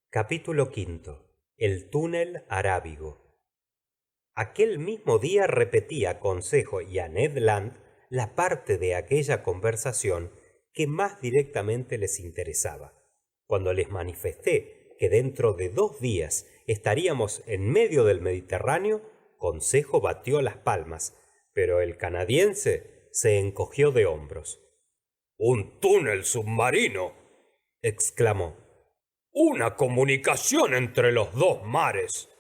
Capítulo quinto. El túnel arábigo. Aquel mismo día repetí a Consejo y a Ned Land la parte de aquella conversación que más directamente les interesaba. Cuando les manifesté que dentro de 2 días estaríamos en medio del Mediterráneo, Consejo batió las palmas, pero el canadiense se encogió de hombros. «¿Un túnel submarino?», exclamó. «¿Una comunicación entre los dos mares?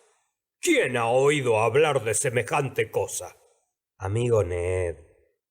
¿Quién ha oído hablar de semejante cosa?». Amigo Ned,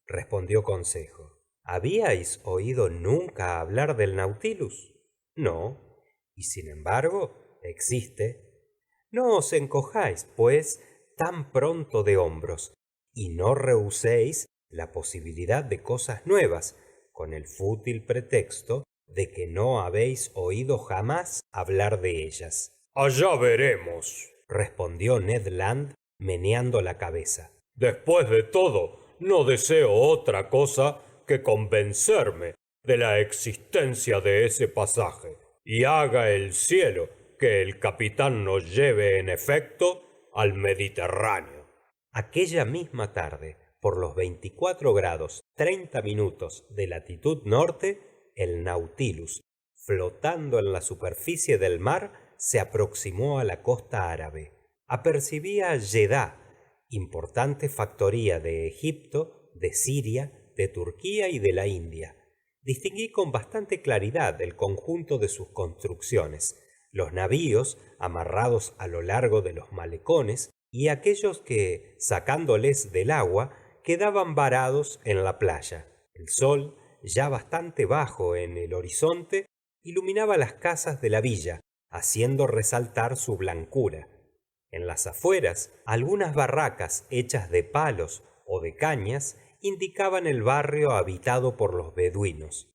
respondió Consejo, ¿habíais oído nunca hablar del Nautilus? No, y sin embargo existe. No os encojáis, pues, tan pronto de hombros, y no rehuséis la posibilidad de cosas nuevas, con el fútil pretexto de que no habéis oído jamás hablar de ellas. «Allá veremos», respondió Ned Land, meneando la cabeza. «Después de todo, no deseo otra cosa que convencerme de la existencia de ese pasaje, y haga el cielo que el capitán nos lleve en efecto al Mediterráneo». Aquella misma tarde, por los 24 grados 30 minutos de latitud norte, el Nautilus, flotando en la superficie del mar, se aproximó a la costa árabe. Apercibía a Jeddah, importante factoría de Egipto, de Siria, de Turquía y de la India. Distinguí con bastante claridad el conjunto de sus construcciones, los navíos amarrados a lo largo de los malecones y aquellos que, sacándoles del agua, quedaban varados en la playa. El sol, ya bastante bajo en el horizonte, iluminaba las casas de la villa, haciendo resaltar su blancura. En las afueras, algunas barracas hechas de palos o de cañas indicaban el barrio habitado por los beduinos.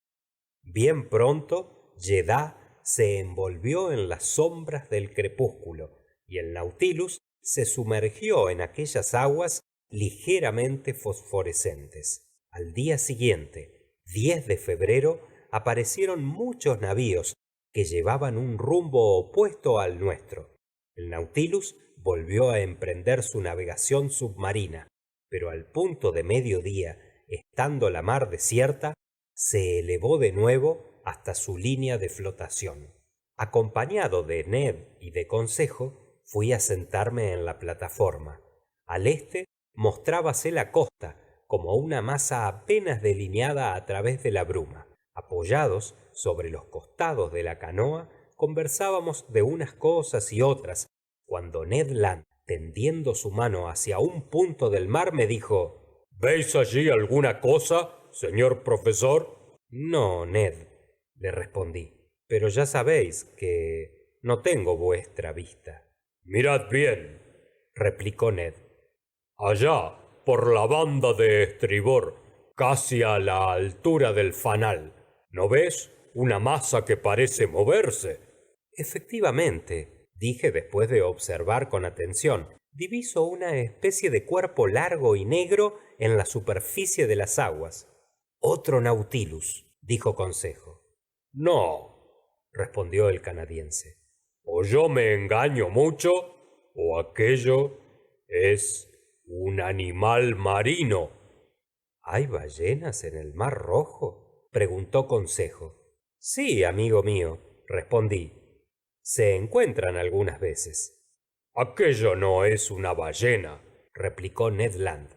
Bien pronto, Jeddah se envolvió en las sombras del crepúsculo y el Nautilus se sumergió en aquellas aguas ligeramente fosforescentes. Al día siguiente, 10 de febrero, aparecieron muchos navíos que llevaban un rumbo opuesto al nuestro. El Nautilus volvió a emprender su navegación submarina, pero al punto de mediodía, estando la mar desierta, se elevó de nuevo hasta su línea de flotación. Acompañado de Ned y de Consejo, fui a sentarme en la plataforma. Al este mostrábase la costa, como una masa apenas delineada a través de la bruma. Apoyados sobre los costados de la canoa, conversábamos de unas cosas y otras, cuando Ned Land, tendiendo su mano hacia un punto del mar, me dijo: «¿Veis allí alguna cosa, señor profesor?». «No, Ned», le respondí, «pero ya sabéis que no tengo vuestra vista». «Mirad bien», replicó Ned. «Allá, por la banda de estribor, casi a la altura del fanal, ¿no ves una masa que parece moverse?». «Efectivamente», dije después de observar con atención, «diviso una especie de cuerpo largo y negro en la superficie de las aguas». «Otro Nautilus», dijo Consejo. «No», respondió el canadiense. «o yo me engaño mucho, o aquello es un animal marino». «¿Hay ballenas en el mar Rojo?», preguntó Consejo. «Sí, amigo mío», respondí. «Se encuentran algunas veces». «Aquello no es una ballena», replicó Ned Land,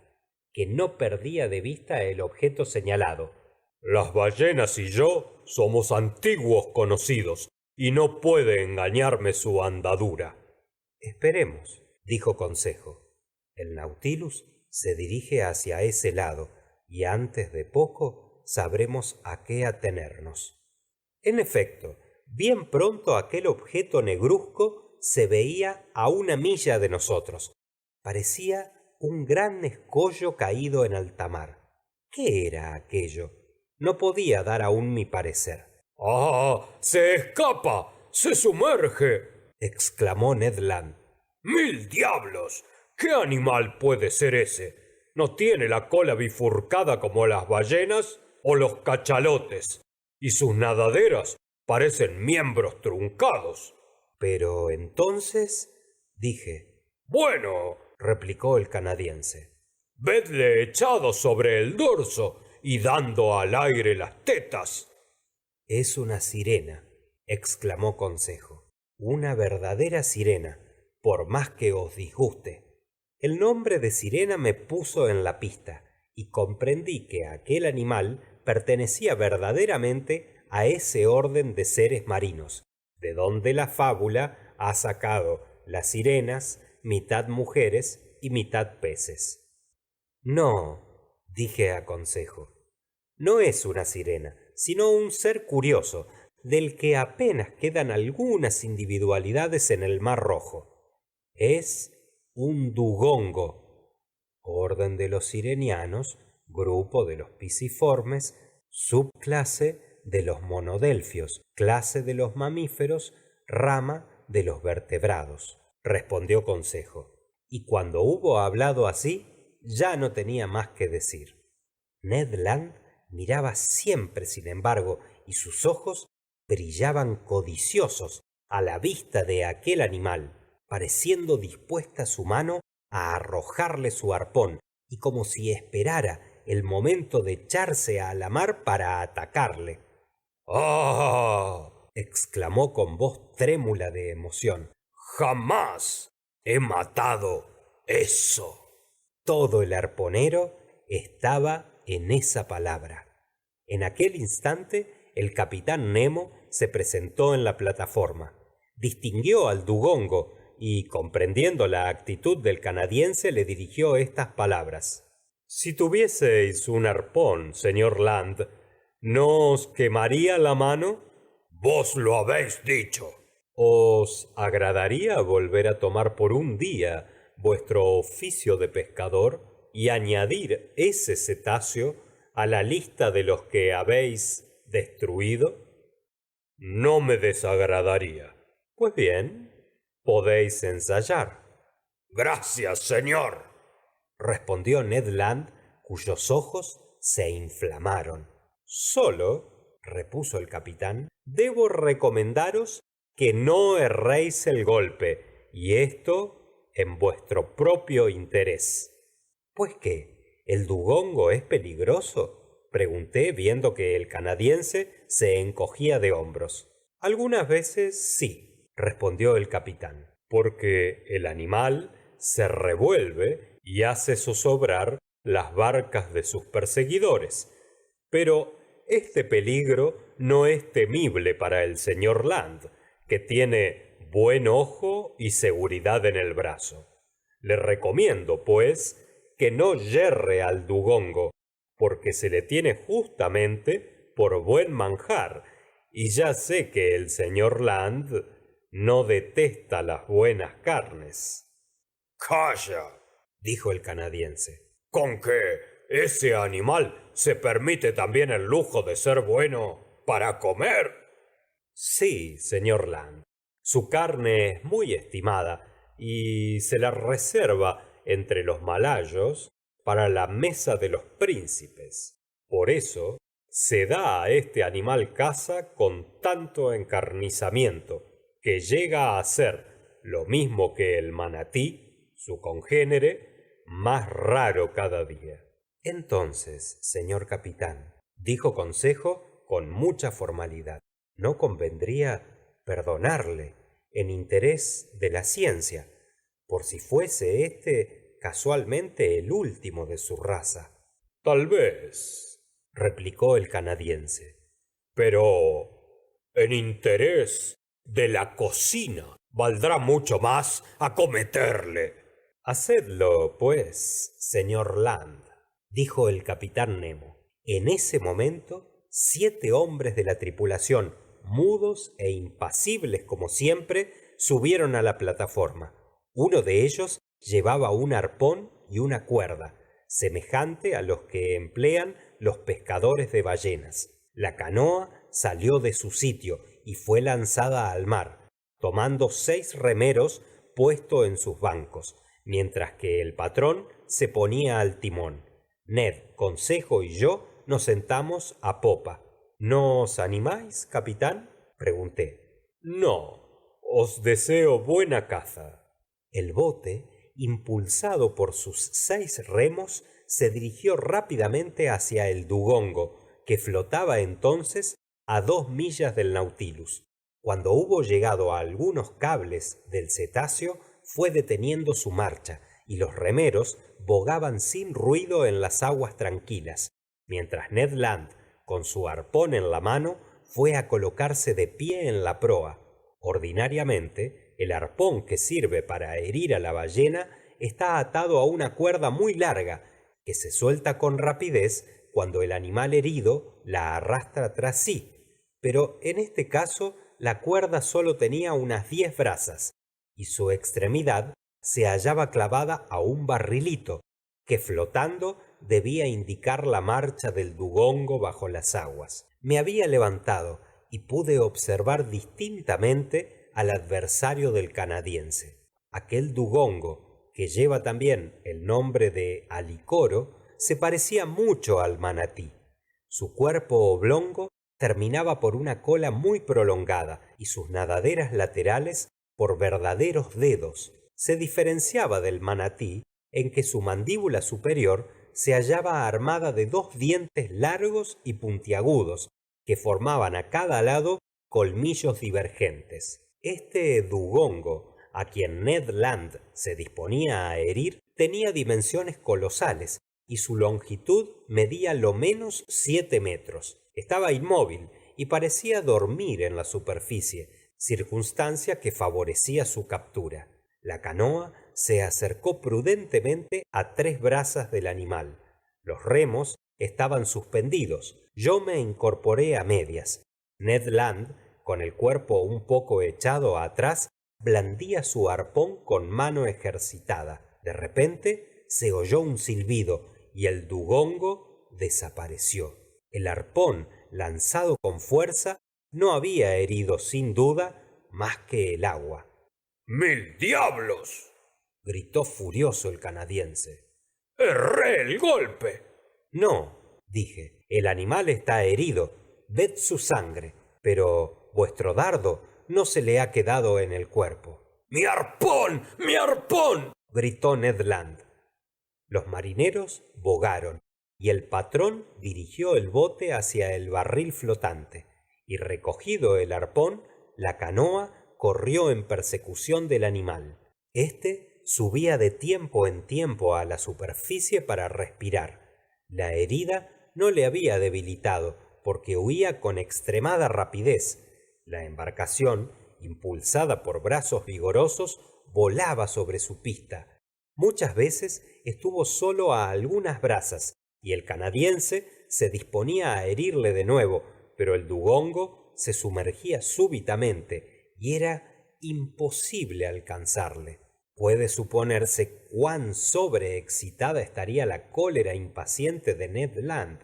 que no perdía de vista el objeto señalado. «Las ballenas y yo somos antiguos conocidos, y no puede engañarme su andadura». «Esperemos», dijo Consejo. «El Nautilus se dirige hacia ese lado, y antes de poco sabremos a qué atenernos». En efecto, bien pronto aquel objeto negruzco se veía a 1 milla de nosotros. Parecía un gran escollo caído en alta mar. ¿Qué era aquello? No podía dar aún mi parecer. «¡Ah! ¡Se escapa! ¡Se sumerge!», exclamó Ned Land. «¡Mil diablos! ¿Qué animal puede ser ese? ¿No tiene la cola bifurcada como las ballenas o los cachalotes?». y sus nadaderas parecen miembros truncados. Pero entonces, dije. Bueno, Replicó el canadiense. vedle echado sobre el dorso y dando al aire las tetas. Es una sirena, exclamó Consejo. Una verdadera sirena, por más que os disguste. El nombre de sirena me puso en la pista y comprendí que aquel animal pertenecía verdaderamente a ese orden de seres marinos, de donde la fábula ha sacado las sirenas, mitad mujeres y mitad peces. No, dije a Consejo, no es una sirena, sino un ser curioso, del que apenas quedan algunas individualidades en el Mar Rojo. Es un dugongo, orden de los sirenianos, grupo de los piciformes, subclase de los monodelfios, clase de los mamíferos, rama de los vertebrados, respondió Consejo. Y cuando hubo hablado así, ya no tenía más que decir. Ned Land miraba siempre, sin embargo, y sus ojos brillaban codiciosos a la vista de aquel animal, pareciendo dispuesta su mano a arrojarle su arpón, y como si esperara el momento de echarse a la mar para atacarle. ¡Ah! Exclamó con voz trémula de emoción. Jamás he matado eso. Todo el arponero estaba en esa palabra. En aquel instante el capitán Nemo se presentó en la plataforma. Distinguió al dugongo y, comprendiendo la actitud del canadiense, le dirigió estas palabras. Si tuvieseis un arpón, señor Land, ¿no os quemaría la mano? Vos lo habéis dicho. ¿Os agradaría volver a tomar por un día vuestro oficio de pescador y añadir ese cetáceo a la lista de los que habéis destruido? No me desagradaría. Pues bien, podéis ensayar. Gracias, señor, respondió Ned Land, cuyos ojos se inflamaron. Solo, repuso el capitán, debo recomendaros que no erréis el golpe, y esto en vuestro propio interés. ¿Pues qué? ¿El dugongo es peligroso? Pregunté, viendo que el canadiense se encogía de hombros. Algunas veces sí, respondió el capitán, porque el animal se revuelve y hace zozobrar las barcas de sus perseguidores. Pero este peligro no es temible para el señor Land, que tiene buen ojo y seguridad en el brazo. Le recomiendo, pues, que no yerre al dugongo, porque se le tiene justamente por buen manjar, y ya sé que el señor Land no detesta las buenas carnes. Calla, dijo el canadiense. ¿Con que ese animal se permite también el lujo de ser bueno para comer? Sí, señor Land. Su carne es muy estimada y se la reserva entre los malayos para la mesa de los príncipes. Por eso se da a este animal caza con tanto encarnizamiento, que llega a ser, lo mismo que el manatí, su congénere, más raro cada día. Entonces, señor capitán, dijo Consejo con mucha formalidad, ¿no convendría perdonarle en interés de la ciencia, por si fuese este casualmente el último de su raza? Tal vez, replicó el canadiense, pero en interés de la cocina valdrá mucho más acometerle. Hacedlo, pues, señor Land, dijo el capitán Nemo. En ese momento, 7 hombres de la tripulación, mudos e impasibles como siempre, subieron a la plataforma. Uno de ellos llevaba un arpón y una cuerda, semejante a los que emplean los pescadores de ballenas. La canoa salió de su sitio y fue lanzada al mar, tomando 6 remeros puesto en sus bancos, mientras que el patrón se ponía al timón. Ned, Consejo y yo nos sentamos a popa. ¿No os animáis, capitán? Pregunté. No, os deseo buena caza. El bote, impulsado por sus 6 remos, se dirigió rápidamente hacia el dugong que flotaba entonces a 2 millas del Nautilus. Cuando hubo llegado a algunos cables del cetáceo, fue deteniendo su marcha, y los remeros bogaban sin ruido en las aguas tranquilas, mientras Ned Land, con su arpón en la mano, fue a colocarse de pie en la proa. Ordinariamente, el arpón que sirve para herir a la ballena está atado a una cuerda muy larga, que se suelta con rapidez cuando el animal herido la arrastra tras sí, pero en este caso la cuerda solo tenía unas 10 brazas, y su extremidad se hallaba clavada a un barrilito, que flotando debía indicar la marcha del dugong bajo las aguas. Me había levantado y pude observar distintamente al adversario del canadiense. Aquel dugong, que lleva también el nombre de alicoro, se parecía mucho al manatí. Su cuerpo oblongo terminaba por una cola muy prolongada y sus nadaderas laterales por verdaderos dedos. Se diferenciaba del manatí en que su mandíbula superior se hallaba armada de 2 dientes largos y puntiagudos que formaban a cada lado colmillos divergentes. Este dugongo, a quien Ned Land se disponía a herir, tenía dimensiones colosales y su longitud medía lo menos 7 metros. Estaba inmóvil y parecía dormir en la superficie, circunstancia que favorecía su captura. La canoa se acercó prudentemente a 3 brazas del animal. Los remos estaban suspendidos. Yo me incorporé a medias. Ned Land, con el cuerpo un poco echado atrás, blandía su arpón con mano ejercitada. De repente se oyó un silbido y el dugongo desapareció. El arpón, lanzado con fuerza, no había herido sin duda más que el agua. ¡Mil diablos! Gritó furioso el canadiense. ¡Erré el golpe! No, dije, el animal está herido. Ved su sangre, pero vuestro dardo no se le ha quedado en el cuerpo. ¡Mi arpón! ¡Mi arpón! Gritó Ned Land. Los marineros bogaron y el patrón dirigió el bote hacia el barril flotante, y recogido el arpón, la canoa corrió en persecución del animal. Este subía de tiempo en tiempo a la superficie para respirar. La herida no le había debilitado, porque huía con extremada rapidez. La embarcación, impulsada por brazos vigorosos, volaba sobre su pista. Muchas veces estuvo solo a algunas brazas, y el canadiense se disponía a herirle de nuevo, pero el dugongo se sumergía súbitamente y era imposible alcanzarle. Puede suponerse cuán sobreexcitada estaría la cólera impaciente de Ned Land,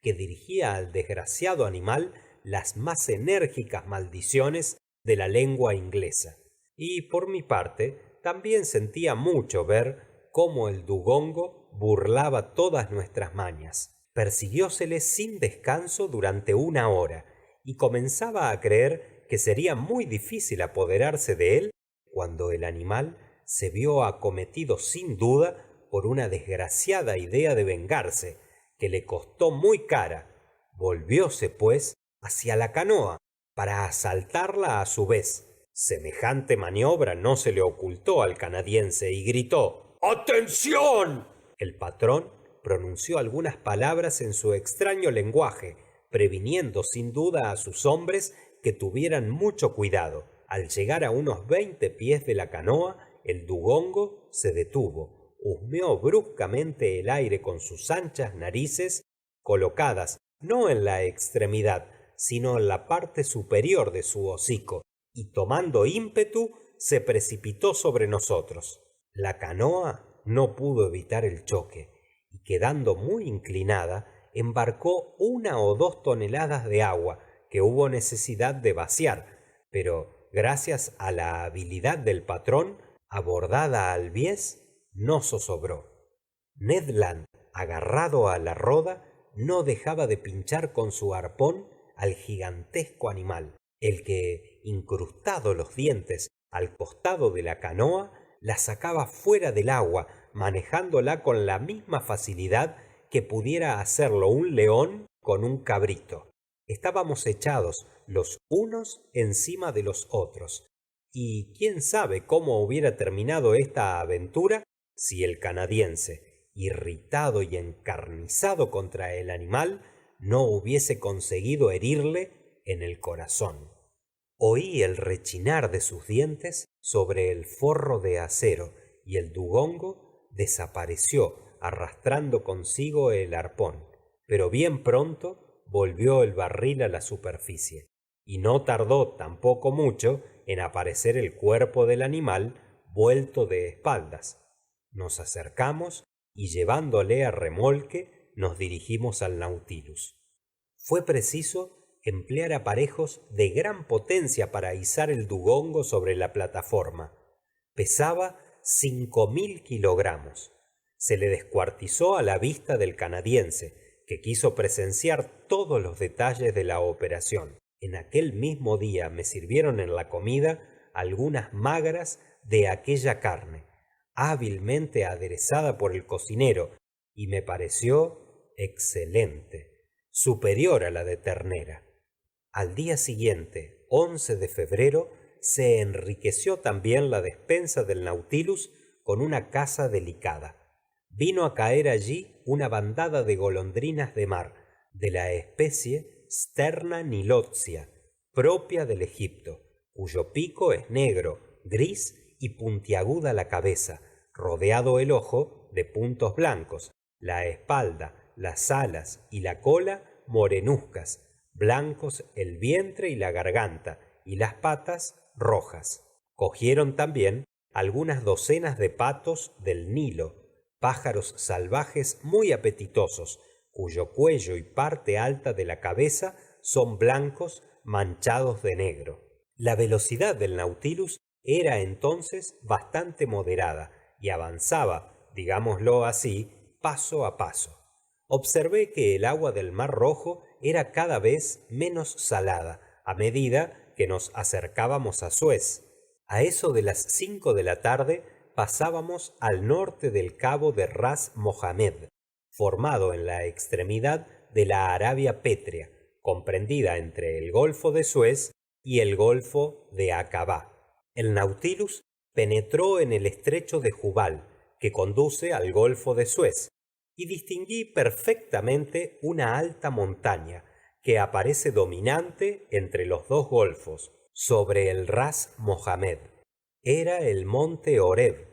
que dirigía al desgraciado animal las más enérgicas maldiciones de la lengua inglesa. Y por mi parte, también sentía mucho ver cómo el dugongo burlaba todas nuestras mañas. Persiguiósele sin descanso durante 1 hora, y comenzaba a creer que sería muy difícil apoderarse de él cuando el animal se vio acometido sin duda por una desgraciada idea de vengarse, que le costó muy cara. Volvióse, pues, hacia la canoa para asaltarla a su vez. Semejante maniobra no se le ocultó al canadiense y gritó: ¡Atención! El patrón pronunció algunas palabras en su extraño lenguaje, previniendo sin duda a sus hombres que tuvieran mucho cuidado. Al llegar a unos 20 pies de la canoa, el dugongo se detuvo, husmeó bruscamente el aire con sus anchas narices, colocadas no en la extremidad, sino en la parte superior de su hocico, y tomando ímpetu se precipitó sobre nosotros. La canoa no pudo evitar el choque, y quedando muy inclinada, embarcó 1 o 2 toneladas de agua que hubo necesidad de vaciar, pero gracias a la habilidad del patrón, abordada al bies, no zozobró. Ned Land, agarrado a la roda, no dejaba de pinchar con su arpón al gigantesco animal, el que, incrustado los dientes al costado de la canoa, la sacaba fuera del agua, manejándola con la misma facilidad que pudiera hacerlo un león con un cabrito. Estábamos echados los unos encima de los otros, y quién sabe cómo hubiera terminado esta aventura si el canadiense, irritado y encarnizado contra el animal, no hubiese conseguido herirle en el corazón. Oí el rechinar de sus dientes sobre el forro de acero y el dugong desapareció arrastrando consigo el arpón, pero bien pronto volvió el barril a la superficie, y no tardó tampoco mucho en aparecer el cuerpo del animal vuelto de espaldas. Nos acercamos y llevándole a remolque nos dirigimos al Nautilus. Fue preciso emplear aparejos de gran potencia para izar el dugong sobre la plataforma. Pesaba 5000 kilogramos. Se le descuartizó a la vista del canadiense, que quiso presenciar todos los detalles de la operación. En aquel mismo día me sirvieron en la comida algunas magras de aquella carne, hábilmente aderezada por el cocinero, y me pareció excelente, superior a la de ternera. Al día siguiente, 11 de febrero, se enriqueció también la despensa del Nautilus con una caza delicada. Vino a caer allí una bandada de golondrinas de mar, de la especie Sterna nilotia, propia del Egipto, cuyo pico es negro, gris y puntiaguda la cabeza, rodeado el ojo de puntos blancos, la espalda, las alas y la cola morenuzcas, blancos el vientre y la garganta, y las patas rojas. Cogieron también algunas docenas de patos del Nilo, pájaros salvajes muy apetitosos, cuyo cuello y parte alta de la cabeza son blancos manchados de negro. La velocidad del Nautilus era entonces bastante moderada y avanzaba, digámoslo así, paso a paso. Observé que el agua del Mar Rojo era cada vez menos salada a medida que nos acercábamos a Suez. A eso de las 5 de la tarde pasábamos al norte del cabo de Ras Mohammed, formado en la extremidad de la Arabia Pétrea, comprendida entre el Golfo de Suez y el Golfo de Aqaba. El Nautilus penetró en el estrecho de Jubal, que conduce al Golfo de Suez, y distinguí perfectamente una alta montaña que aparece dominante entre los dos golfos, sobre el Ras Mohammed. Era el monte Horeb,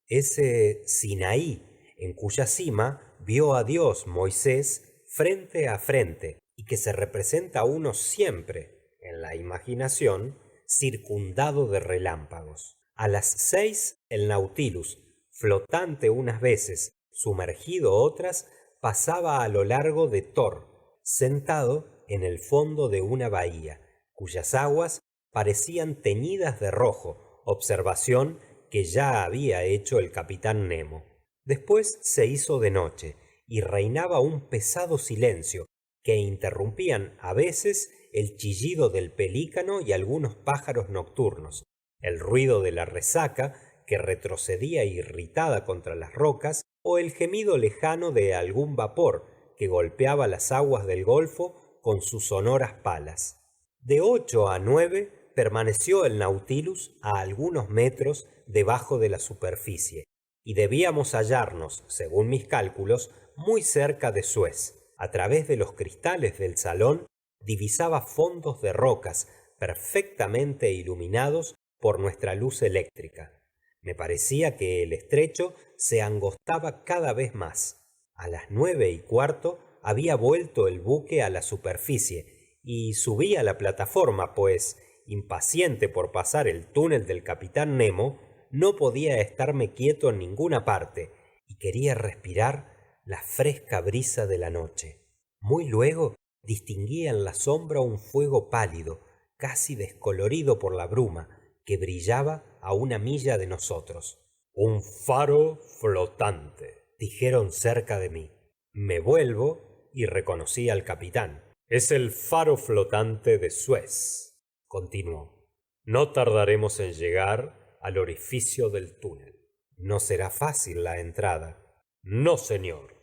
ese Sinaí en cuya cima vio a Dios Moisés frente a frente, y que se representa a uno siempre en la imaginación circundado de relámpagos. A las 6 el Nautilus, flotante unas veces, sumergido otras, pasaba a lo largo de Tor, sentado en el fondo de una bahía, cuyas aguas parecían teñidas de rojo, observación que ya había hecho el capitán Nemo. Después se hizo de noche y reinaba un pesado silencio que interrumpían a veces el chillido del pelícano y algunos pájaros nocturnos, el ruido de la resaca que retrocedía irritada contra las rocas, o el gemido lejano de algún vapor que golpeaba las aguas del golfo con sus sonoras palas. De 8 a 9 permaneció el Nautilus a algunos metros debajo de la superficie, y debíamos hallarnos, según mis cálculos, muy cerca de Suez. A través de los cristales del salón divisaba fondos de rocas perfectamente iluminados por nuestra luz eléctrica. Me parecía que el estrecho se angostaba cada vez más. A las 9:15 había vuelto el buque a la superficie y subí a la plataforma, pues, impaciente por pasar el túnel del capitán Nemo, no podía estarme quieto en ninguna parte y quería respirar la fresca brisa de la noche. Muy luego distinguí en la sombra un fuego pálido, casi descolorido por la bruma, que brillaba a 1 milla de nosotros. Un faro flotante, dijeron cerca de mí. Me vuelvo y reconocí al capitán. Es el faro flotante de Suez, continuó. No tardaremos en llegar al orificio del túnel. No será fácil la entrada. No, señor.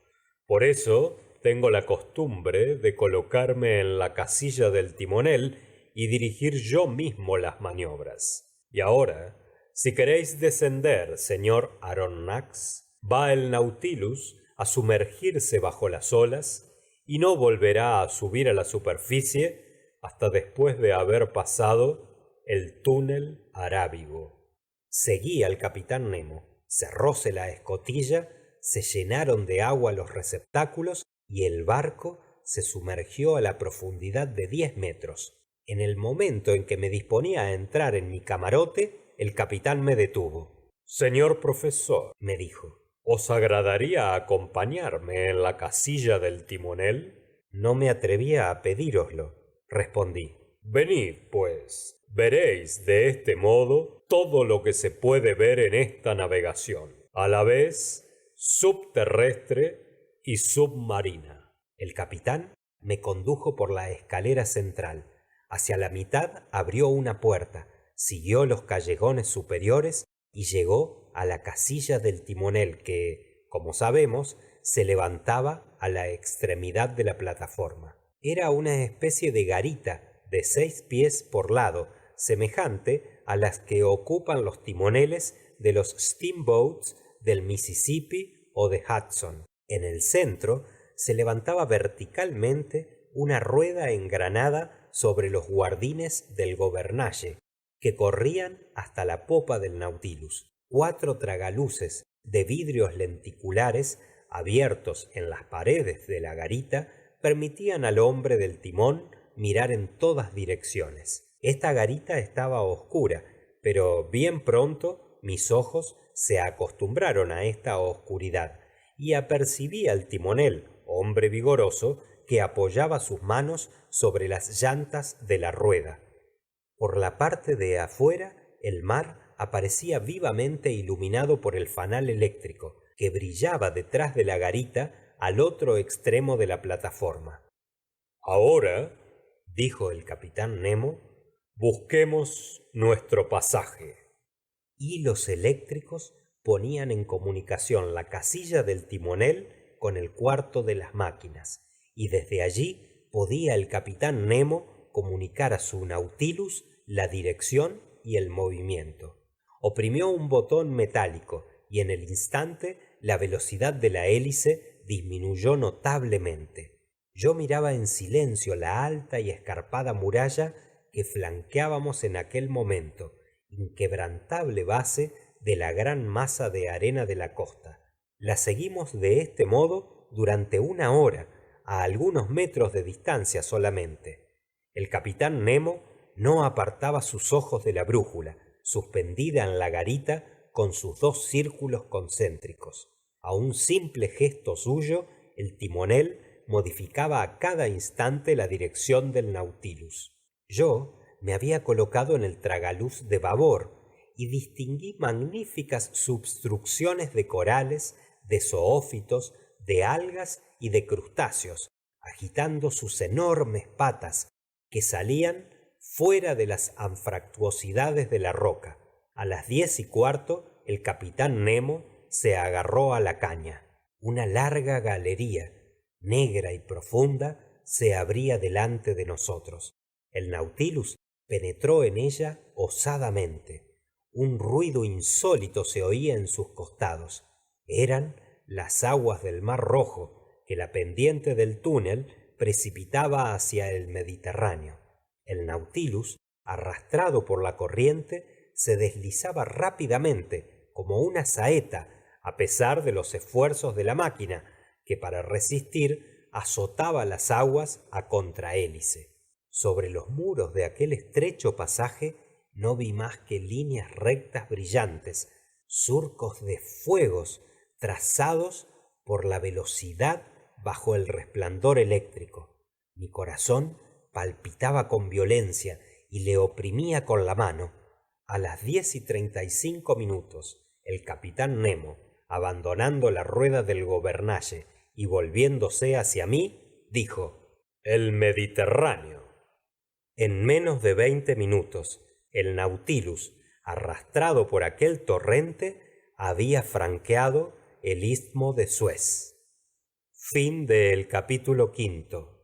Por eso tengo la costumbre de colocarme en la casilla del timonel y dirigir yo mismo las maniobras. Y ahora, si queréis descender, señor Aronnax, va el Nautilus a sumergirse bajo las olas y no volverá a subir a la superficie hasta después de haber pasado el túnel arábigo. Seguí al capitán Nemo. Cerróse la escotilla, se llenaron de agua los receptáculos y el barco se sumergió a la profundidad de 10 metros. En el momento en que me disponía a entrar en mi camarote, el capitán me detuvo. Señor profesor, Me dijo. ¿os agradaría acompañarme en la casilla del timonel? No me atrevía a pedíroslo, respondí. Venid, pues, veréis de este modo todo lo que se puede ver en esta navegación, a la vez subterrestre y submarina. El capitán me condujo por la escalera central. Hacia la mitad abrió una puerta, siguió los callejones superiores y llegó a la casilla del timonel que, como sabemos, se levantaba a la extremidad de la plataforma. Era una especie de garita de 6 pies por lado, semejante a las que ocupan los timoneles de los steamboats del Mississippi o de Hudson. En el centro se levantaba verticalmente una rueda engranada sobre los guardines del gobernalle, que corrían hasta la popa del Nautilus. 4 tragaluces de vidrios lenticulares abiertos en las paredes de la garita permitían al hombre del timón mirar en todas direcciones. Esta garita estaba oscura, pero bien pronto mis ojos se acostumbraron a esta oscuridad y apercibí al timonel, hombre vigoroso, que apoyaba sus manos sobre las llantas de la rueda. Por la parte de afuera, el mar aparecía vivamente iluminado por el fanal eléctrico, que brillaba detrás de la garita al otro extremo de la plataforma. Ahora, Dijo el capitán Nemo, busquemos nuestro pasaje. hilos eléctricos ponían en comunicación la casilla del timonel con el cuarto de las máquinas, y desde allí podía el capitán Nemo comunicar a su Nautilus la dirección y el movimiento. Oprimió un botón metálico y en el instante la velocidad de la hélice disminuyó notablemente. Yo miraba en silencio la alta y escarpada muralla que flanqueábamos en aquel momento, inquebrantable base de la gran masa de arena de la costa. La seguimos de este modo durante 1 hora, a algunos metros de distancia solamente. El capitán Nemo no apartaba sus ojos de la brújula, suspendida en la garita con sus 2 círculos concéntricos. A un simple gesto suyo, el timonel modificaba a cada instante la dirección del Nautilus. Yo me había colocado en el tragaluz de babor y distinguí magníficas substrucciones de corales, de zoófitos, de algas y de crustáceos, agitando sus enormes patas que salían fuera de las anfractuosidades de la roca. A las 10:15 el capitán Nemo se agarró a la caña. Una larga galería, negra y profunda, se abría delante de nosotros. El Nautilus penetró en ella osadamente. Un ruido insólito se oía en sus costados. Eran las aguas del Mar Rojo que la pendiente del túnel precipitaba hacia el Mediterráneo. El Nautilus, arrastrado por la corriente, se deslizaba rápidamente como una saeta, a pesar de los esfuerzos de la máquina, que para resistir azotaba las aguas a contrahélice. Sobre los muros de aquel estrecho pasaje no vi más que líneas rectas brillantes, surcos de fuegos trazados por la velocidad bajo el resplandor eléctrico. Mi corazón palpitaba con violencia y le oprimía con la mano. A las 10:35, el capitán Nemo, abandonando la rueda del gobernalle y volviéndose hacia mí, dijo: el Mediterráneo. En menos de 20 minutos el Nautilus, arrastrado por aquel torrente, había franqueado el istmo de Suez. Fin del capítulo 5.